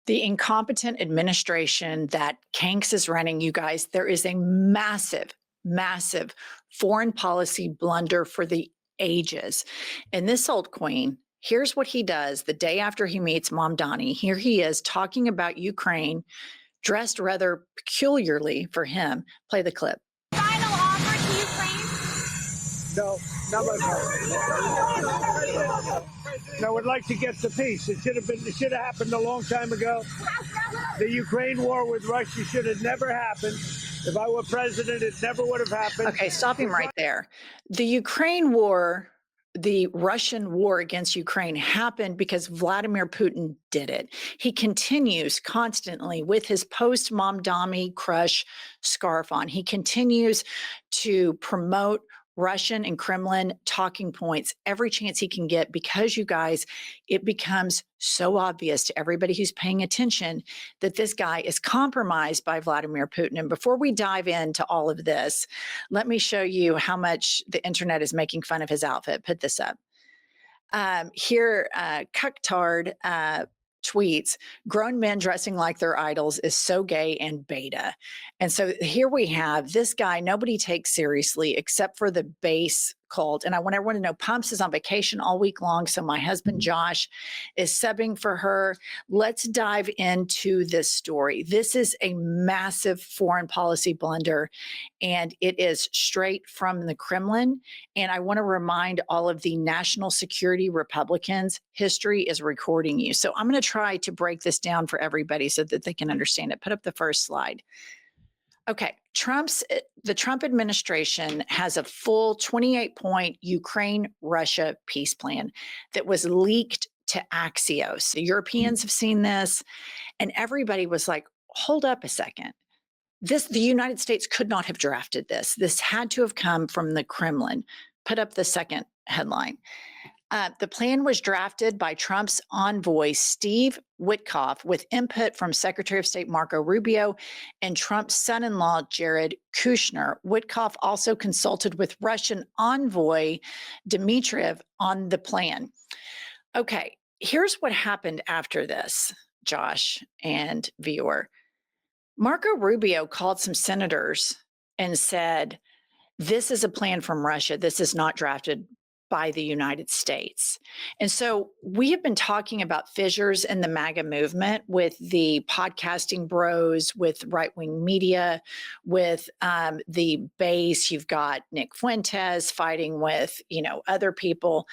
The incompetent administration that Kanks is running, you guys, there is a massive, massive foreign policy blunder for the ages. And this old queen, here's what he does the day after he meets Mom Donnie. Here he is talking about Ukraine, dressed rather peculiarly for him. Play the clip. Final offer to Ukraine? No, not my problem. No, would like to get the peace. It should have happened a long time ago. The Ukraine war with Russia should have never happened. If I were president, it never would have happened. Okay, stop him right there. The Ukraine war, the Russian war against Ukraine happened because Vladimir Putin did it. He continues constantly with his post-Mom Donnie crush scarf on. He continues to promote Russian and Kremlin talking points every chance he can get because, you guys, it becomes so obvious to everybody who's paying attention that this guy is compromised by Vladimir Putin. And before we dive into all of this, let me show you how much the internet is making fun of his outfit. Put this up. Here, Cucktard tweets, grown men dressing like their idols is so gay and beta. And so here we have this guy nobody takes seriously except for the base cult. And I want everyone to know Pumps is on vacation all week long. So my husband, Josh, is subbing for her. Let's dive into this story. This is a massive foreign policy blunder, and it is straight from the Kremlin. And I want to remind all of the national security Republicans, history is recording you. So I'm going to try to break this down for everybody so that they can understand it. Put up the first slide. Okay, the Trump administration has a full 28-point Ukraine-Russia peace plan that was leaked to Axios. The Europeans have seen this, and everybody was like, hold up a second. The United States could not have drafted this. This had to have come from the Kremlin. Put up the second headline. The plan was drafted by Trump's envoy, Steve Witkoff, with input from Secretary of State Marco Rubio and Trump's son-in-law, Jared Kushner. Witkoff also consulted with Russian envoy Dmitriev on the plan. Okay, here's what happened after this, Josh and viewer. Marco Rubio called some senators and said, this is a plan from Russia. This is not drafted by the United States. And so we have been talking about fissures in the MAGA movement with the podcasting bros, with right-wing media, with the base. You've got Nick Fuentes fighting with, other people.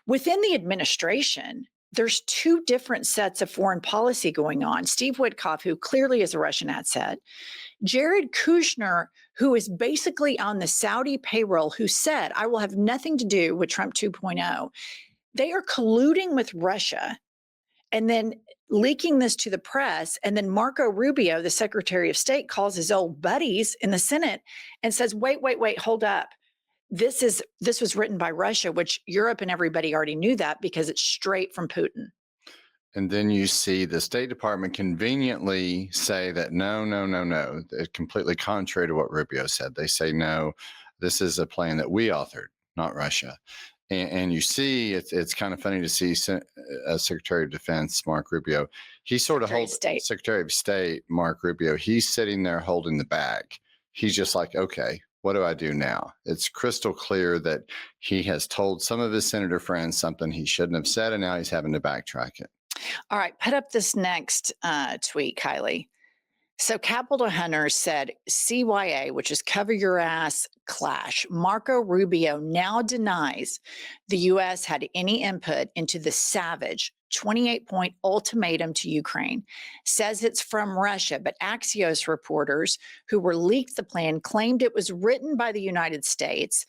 Within the administration, there's two different sets of foreign policy going on. Steve Witkoff, who clearly is a Russian asset, Jared Kushner, who is basically on the Saudi payroll, who said, I will have nothing to do with Trump 2.0. They are colluding with Russia and then leaking this to the press. And then Marco Rubio, the Secretary of State, calls his old buddies in the Senate and says, wait, hold up. This was written by Russia, which Europe and everybody already knew that because it's straight from Putin. And then you see the State Department conveniently say that no. It's completely contrary to what Rubio said. They say, no, this is a plan that we authored, not Russia. And you see, it's kind of funny to see Secretary of Defense, Mark Rubio. He sort of holds Secretary of State, Mark Rubio. He's sitting there holding the bag. He's just like, okay, what do I do now? It's crystal clear that he has told some of his senator friends something he shouldn't have said, and now he's having to backtrack it. All right, put up this next tweet, Kylie. So Capitol Hunters said CYA, which is cover your ass clash. Marco Rubio now denies the U.S. had any input into the savage 28-point ultimatum to Ukraine, says it's from Russia, but Axios reporters who were leaked the plan claimed it was written by the United States,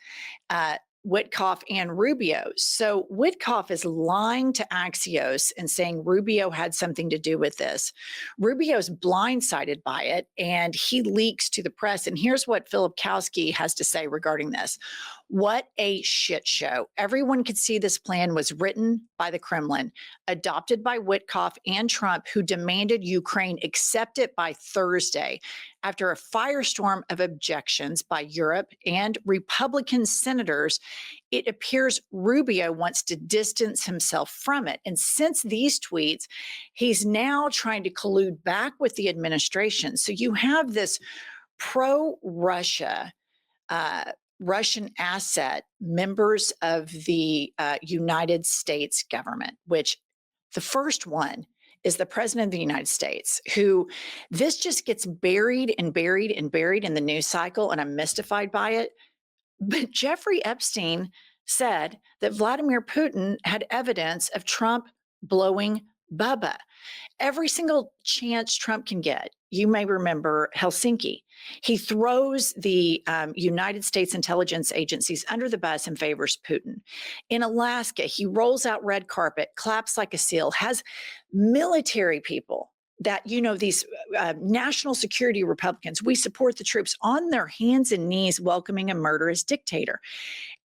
Witkoff and Rubio. So Witkoff is lying to Axios and saying Rubio had something to do with this. Rubio's blindsided by it, and he leaks to the press. And here's what Philip Kowski has to say regarding this. What a shit show. Everyone could see this plan was written by the Kremlin, adopted by Witkoff and Trump, who demanded Ukraine accept it by Thursday after a firestorm of objections by Europe and Republican senators. It appears Rubio wants to distance himself from it. And since these tweets, he's now trying to collude back with the administration. So you have this pro Russia, Russian asset members of the United States government, which the first one is the president of the United States, who this just gets buried and buried and buried in the news cycle. And I'm mystified by it. But Jeffrey Epstein said that Vladimir Putin had evidence of Trump blowing Bubba every single chance Trump can get. You may remember Helsinki. He throws the United States intelligence agencies under the bus and favors Putin. In Alaska, he rolls out red carpet, claps like a seal, has military people that, you know, these national security Republicans, we support the troops, on their hands and knees welcoming a murderous dictator.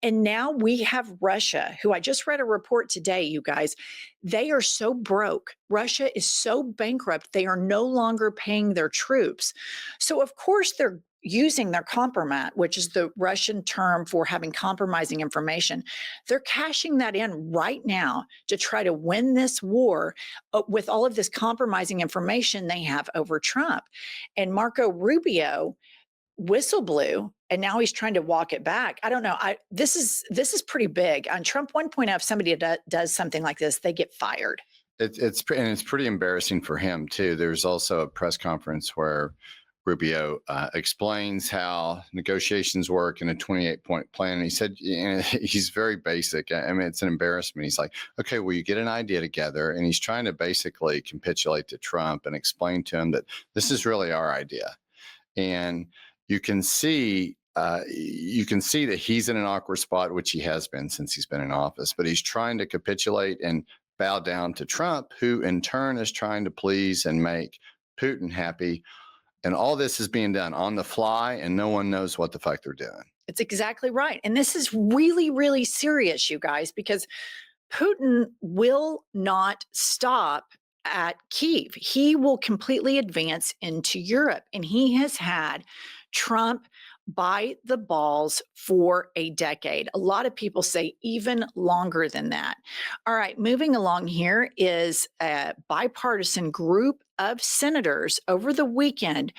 And now we have Russia, who I just read a report today, you guys. They are so broke. Russia is so bankrupt, they are no longer paying their troops. So, of course, they're using their compromat, which is the Russian term for having compromising information. They're cashing that in right now to try to win this war with all of this compromising information they have over Trump. And Marco Rubio whistle blew, and now he's trying to walk it back. I don't know. This is pretty big. On Trump 1.0, if somebody does something like this, they get fired. It's pretty embarrassing for him too. There's also a press conference where Rubio explains how negotiations work in a 28-point plan. And he said, he's very basic. I mean, it's an embarrassment. He's like, okay, well, you get an idea together. And he's trying to basically capitulate to Trump and explain to him that this is really our idea. And you can see that he's in an awkward spot, which he has been since he's been in office, but he's trying to capitulate and bow down to Trump, who in turn is trying to please and make Putin happy. And all this is being done on the fly, and no one knows what the fuck they're doing. It's exactly right. And this is really, really serious, you guys, because Putin will not stop at Kyiv. He will completely advance into Europe. And he has had Trump by the balls for a decade. A lot of people say even longer than that. All right, moving along here is a bipartisan group of senators over the weekend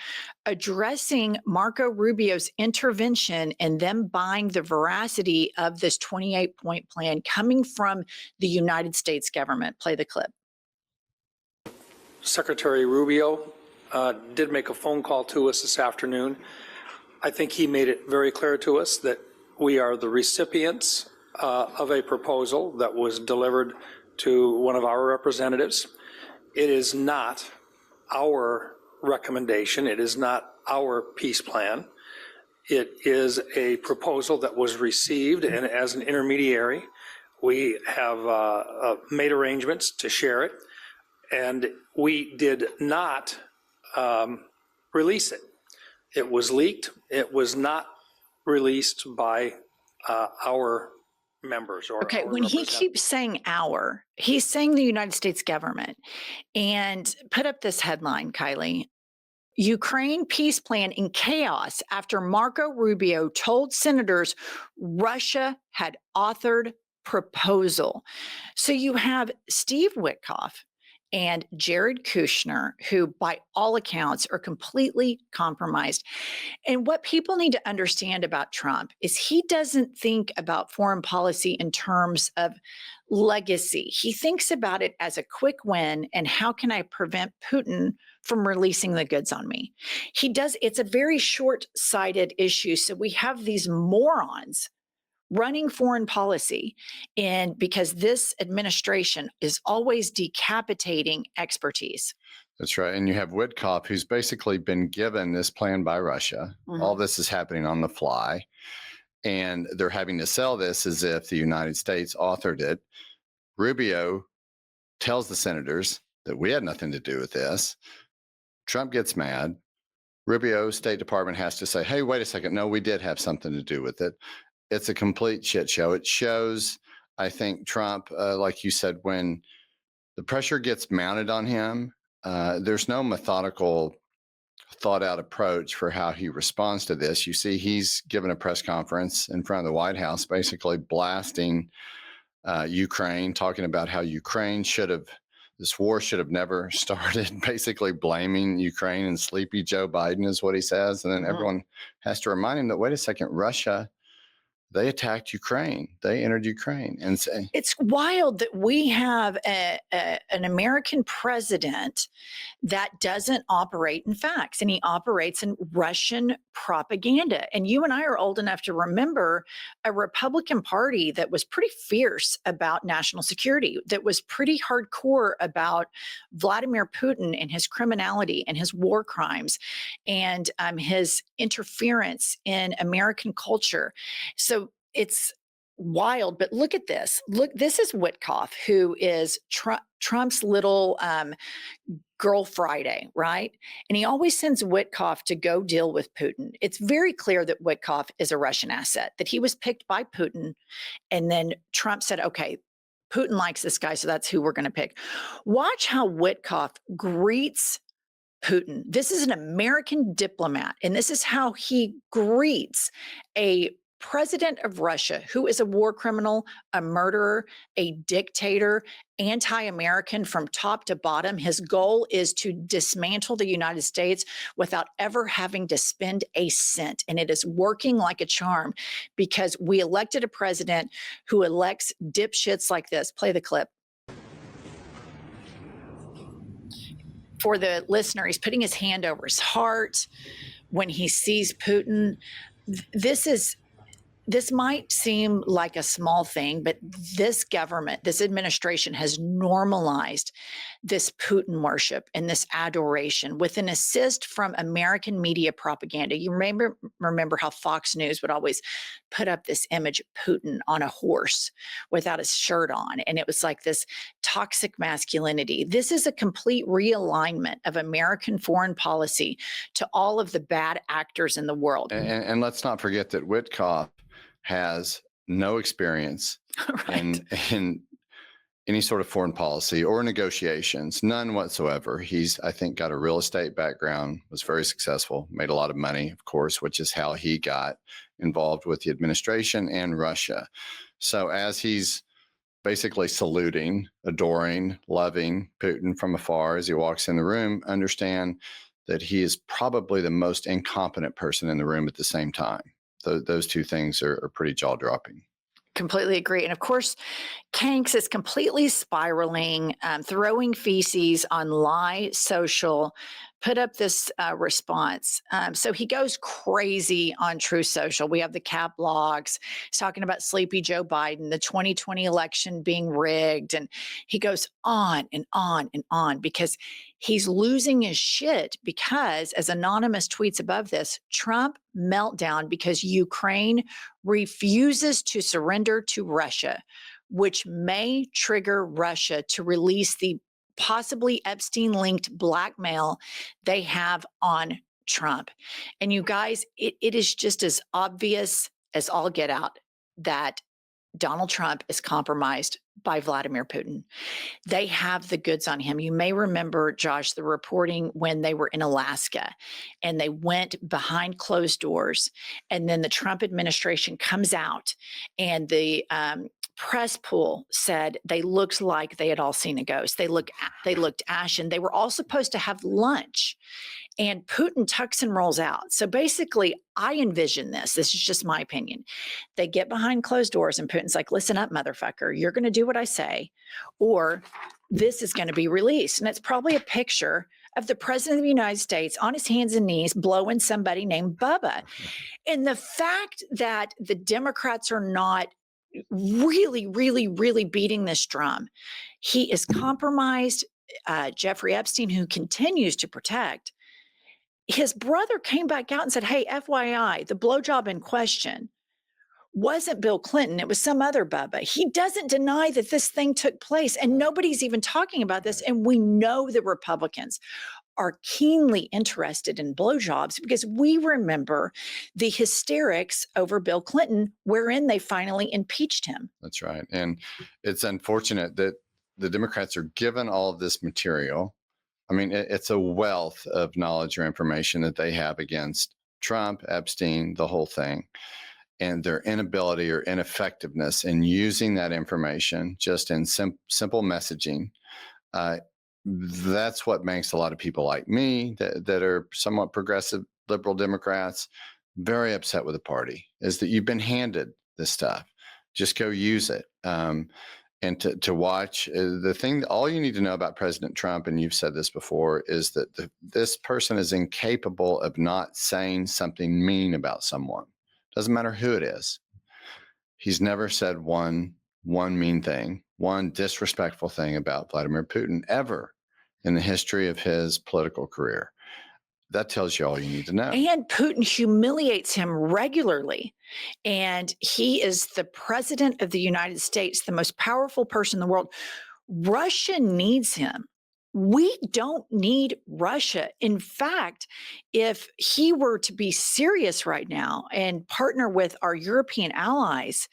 addressing Marco Rubio's intervention and them buying the veracity of this 28-point plan coming from the United States government. Play the clip. Secretary Rubio did make a phone call to us this afternoon. I think he made it very clear to us that we are the recipients of a proposal that was delivered to one of our representatives. It is not our recommendation. It is not our peace plan. It is a proposal that was received, and as an intermediary, we have made arrangements to share it, and we did not release it. It was leaked. It was not released by our members. Okay, when he keeps saying our, he's saying the United States government. And put up this headline, Kylie. Ukraine peace plan in chaos after Marco Rubio told senators Russia had authored proposal. So you have Steve Witkoff and Jared Kushner, who by all accounts are completely compromised. And what people need to understand about Trump is he doesn't think about foreign policy in terms of legacy. He thinks about it as a quick win and how can I prevent Putin from releasing the goods on me? He does, it's a very short-sighted issue. So we have these morons running foreign policy, and because this administration is always decapitating expertise. That's right. And you have Witkoff, who's basically been given this plan by Russia. Mm-hmm. All this is happening on the fly. And they're having to sell this as if the United States authored it. Rubio tells the senators that we had nothing to do with this. Trump gets mad. Rubio, State Department has to say, hey, wait a second. No, we did have something to do with it. it's a complete shit show. It shows, I think, Trump, like you said, when the pressure gets mounted on him, there's no methodical, thought out approach for how he responds to this. You see, he's given a press conference in front of the White House, basically blasting Ukraine, talking about how this war should have never started, basically blaming Ukraine, and sleepy Joe Biden is what he says. And then everyone has to remind him that, wait a second, Russia, they attacked Ukraine. They entered Ukraine. And say, it's wild that we have an American president that doesn't operate in facts, and he operates in Russian propaganda. And you and I are old enough to remember a Republican Party that was pretty fierce about national security, that was pretty hardcore about Vladimir Putin and his criminality and his war crimes and his interference in American culture. So it's wild, but look at this. Look, this is Witkoff, who is Trump's little Girl Friday, right? And he always sends Witkoff to go deal with Putin. It's very clear that Witkoff is a Russian asset, that he was picked by Putin. And then Trump said, okay, Putin likes this guy, so that's who we're going to pick. Watch how Witkoff greets Putin. This is an American diplomat, and this is how he greets a president of Russia who is a war criminal, a murderer, a dictator, anti-American from top to bottom. His goal is to dismantle the United States without ever having to spend a cent. And it is working like a charm because we elected a president who elects dipshits like this. Play the clip. For the listener, he's putting his hand over his heart when he sees Putin. This might seem like a small thing, but this government, this administration has normalized this Putin worship and this adoration with an assist from American media propaganda. You remember how Fox News would always put up this image of Putin on a horse without his shirt on. And it was like this toxic masculinity. This is a complete realignment of American foreign policy to all of the bad actors in the world. And let's not forget that Witkoff has no experience in any sort of foreign policy or negotiations, none whatsoever. He's, I think, got a real estate background, was very successful, made a lot of money, of course, which is how he got involved with the administration and Russia. So as he's basically saluting, adoring, loving Putin from afar as he walks in the room, understand that he is probably the most incompetent person in the room at the same time. Those two things are pretty jaw-dropping. Completely agree. And of course, Kanks is completely spiraling, throwing feces on Lie Social, put up this response. So he goes crazy on True Social. We have the cat blogs. He's talking about sleepy Joe Biden, the 2020 election being rigged. And he goes on and on and on because he's losing his shit because, as Anonymous tweets above this, Trump meltdown because Ukraine refuses to surrender to Russia, which may trigger Russia to release the possibly Epstein-linked blackmail they have on Trump. And you guys, it is just as obvious as all get out that Donald Trump is compromised by Vladimir Putin. They have the goods on him. You may remember, Josh, the reporting when they were in Alaska and they went behind closed doors, and then the Trump administration comes out and the press pool said they looked like they had all seen a ghost. They looked ashen. They were all supposed to have lunch, and Putin tucks and rolls out. So basically, I envision this. This is just my opinion. They get behind closed doors, and Putin's like, "Listen up, motherfucker. You're going to do what I say, or this is going to be released." And it's probably a picture of the president of the United States on his hands and knees blowing somebody named Bubba. And the fact that the Democrats are not really, really, really beating this drum. He is compromised. Jeffrey Epstein, who continues to protect, his brother came back out and said, "Hey, FYI, the blowjob in question wasn't Bill Clinton. It was some other Bubba. He doesn't deny that this thing took place, and nobody's even talking about this. And we know the Republicans are keenly interested in blowjobs because we remember the hysterics over Bill Clinton, wherein they finally impeached him. That's right. And it's unfortunate that the Democrats are given all of this material. I mean, it's a wealth of knowledge or information that they have against Trump, Epstein, the whole thing, and their inability or ineffectiveness in using that information just in simple messaging. That's what makes a lot of people like me that are somewhat progressive liberal Democrats very upset with the party, is that you've been handed this stuff. Just go use it. And to watch the thing, all you need to know about President Trump, and you've said this before, is that this person is incapable of not saying something mean about someone. Doesn't matter who it is. He's never said one mean thing, one disrespectful thing about Vladimir Putin ever in the history of his political career. That tells you all you need to know. And Putin humiliates him regularly. And he is the president of the United States, the most powerful person in the world. Russia needs him. We don't need Russia. In fact, if he were to be serious right now and partner with our European allies,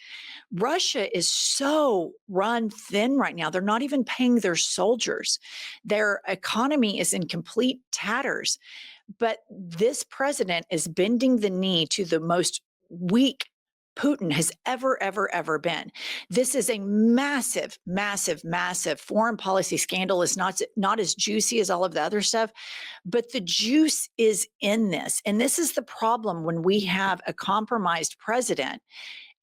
Russia is so run thin right now. They're not even paying their soldiers. Their economy is in complete tatters. But this president is bending the knee to the most weak Putin has ever been. This is a massive foreign policy scandal. It's not as juicy as all of the other stuff, but the juice is in this. And this is the problem when we have a compromised president.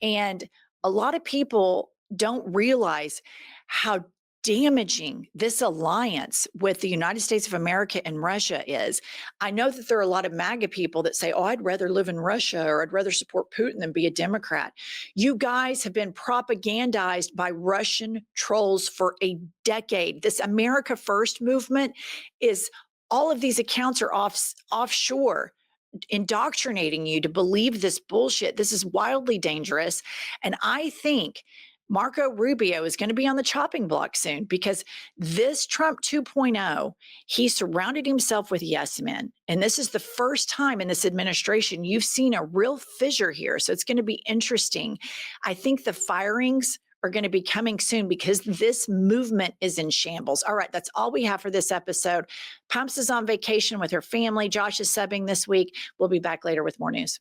And a lot of people don't realize how damaging this alliance with the United States of America and Russia is. I know that there are a lot of MAGA people that say, oh, I'd rather live in Russia or I'd rather support Putin than be a Democrat. You guys have been propagandized by Russian trolls for a decade. This America First movement is, all of these accounts are offshore, indoctrinating you to believe this bullshit. This is wildly dangerous. And I think Marco Rubio is going to be on the chopping block soon because this Trump 2.0, he surrounded himself with yes men. And this is the first time in this administration you've seen a real fissure here. So it's going to be interesting. I think the firings are going to be coming soon because this movement is in shambles. All right, that's all we have for this episode. Pumps is on vacation with her family. Josh is subbing this week. We'll be back later with more news.